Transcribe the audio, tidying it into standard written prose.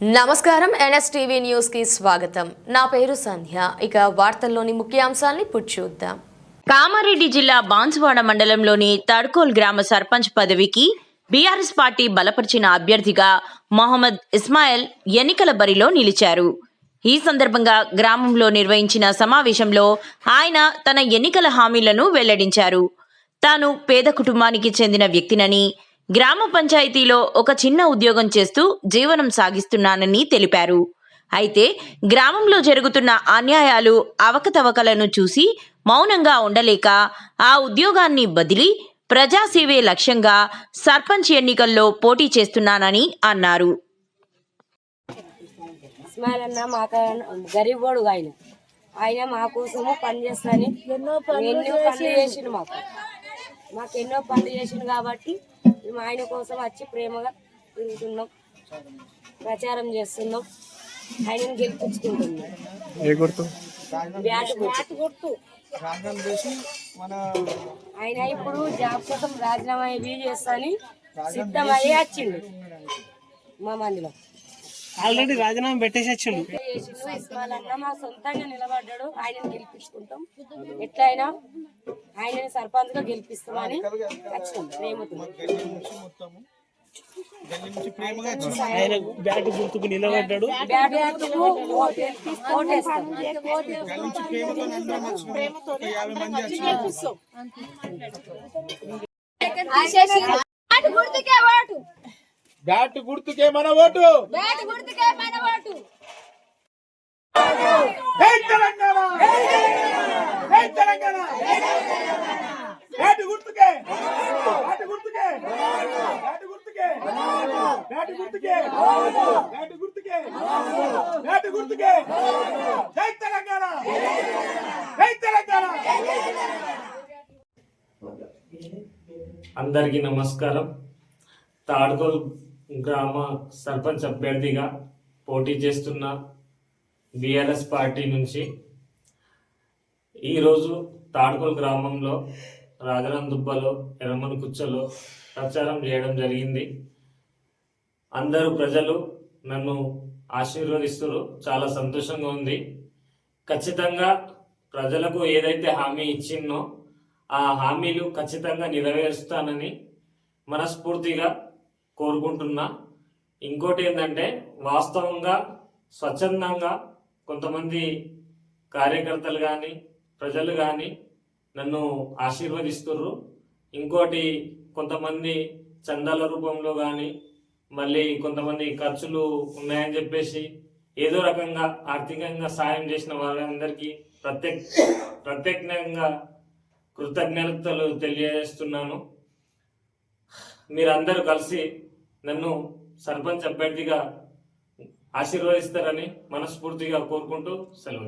నమస్కారం NSTV news కి స్వాగతం. నా పేరు సంధ్య. ఇక వార్తల్లోని ముఖ్యాంశాల్ని చూద్దాం. కామారెడ్డి జిల్లా బాన్సువాడ మండలంలోని తడ్కోల్ గ్రామ సర్పంచ్ పదవికి బీఆర్ఎస్ పార్టీ బలపరిచిన అభ్యర్థిగా మొహమ్మద్ ఇస్మాయిల్ ఎన్నికల బరిలో నిలిచారు. ఈ సందర్భంగా గ్రామంలో నిర్వహించిన సమావేశంలో ఆయన తన ఎన్నికల హామీలను వెల్లడించారు. తాను పేద కుటుంబానికి చెందిన వ్యక్తినని, గ్రామ పంచాయతీలో ఒక చిన్న ఉద్యోగం చేస్తూ జీవనం సాగిస్తున్నానని తెలిపారు. అయితే గ్రామంలో జరుగుతున్న అన్యాయాలు, అవకతవకలను చూసి మౌనంగా ఉండలేక ఆ ఉద్యోగాన్ని బదిలీ ప్రజాసేవే లక్ష్యంగా సర్పంచ్ ఎన్నికల్లో పోటీ చేస్తున్నానని అన్నారు. ఆయన మా కోసము పనిచేస్తాని ఎన్నో పనులు చేసిండు. మాకెన్నో పనులు చేసిండు కాబట్టి మేము ఆయన కోసం వచ్చి ప్రేమగా తిరుగుతున్నాం, ప్రచారం చేస్తున్నాం, ఆయనను గెలిపించుకుంటున్నాం. ఆయన ఇప్పుడు జాబ్ కోసం రాజీనామా చేస్తాని సిద్ధమయ్యి వచ్చిండు. మా మందిలో ఆల్రెడీ రాజీనామా పెట్టేసి వచ్చిండు. ఇస్మాయిల్ మా సొంతంగా నిలబడ్డాడు. ఆయనను గెలిపించుకుంటాం, ఎట్లయినా ఆయనని సర్పంచ్ గా గెలిపిస్తామని వచ్చినాం ప్రేమతో. ఆయన బ్యాట్ గుర్తుకు నిలబడ్డాడు. బ్యాట్ గుర్తుకే మన ఓటు. జై తెలంగాణ, జై తెలంగాణ. బ్యాట్ గుర్తుకే, బ్యాట్ గుర్తుకే, బ్యాట్ గుర్తుకే, బ్యాట్ గుర్తుకే, బ్యాట్ గుర్తుకే, బ్యాట్ గుర్తుకే. జై తెలంగాణ, జై తెలంగాణ. అందరికీ నమస్కారం. తాడ్కోల్ గ్రామ సర్పంచ్ అభ్యర్థిగా పోటీ చేస్తున్న బీఆర్ఎస్ పార్టీ నుంచి ఈరోజు తాడ్కోల్ గ్రామంలో రాజరందుబ్బలో, ఎర్రమన్ కుచ్చలో ప్రచారం చేయడం జరిగింది. అందరూ ప్రజలు నన్ను ఆశీర్వదిస్తున్నారు. చాలా సంతోషంగా ఉంది. ఖచ్చితంగా ప్రజలకు ఏదైతే హామీ ఇచ్చిందో ఆ హామీలు ఖచ్చితంగా నెరవేరుస్తానని మనస్ఫూర్తిగా కోరుకుంటున్నా. ఇంకోటి ఏంటంటే, వాస్తవంగా స్వచ్ఛందంగా కొంతమంది కార్యకర్తలు కానీ ప్రజలు కానీ నన్ను ఆశీర్వదిస్తున్నారు. ఇంకోటి కొంతమంది చందాల రూపంలో కానీ, మళ్ళీ కొంతమంది ఖర్చులు ఉన్నాయని చెప్పేసి ఏదో రకంగా ఆర్థికంగా సాయం చేసిన వారందరికీ ప్రత్యేకంగా కృతజ్ఞతలు తెలియజేస్తున్నాను. మీరందరూ కలిసి నన్ను సర్పంచ్ అభ్యర్థిగా ఆశీర్వదిస్తారని మనస్ఫూర్తిగా కోరుకుంటూ సెలవు.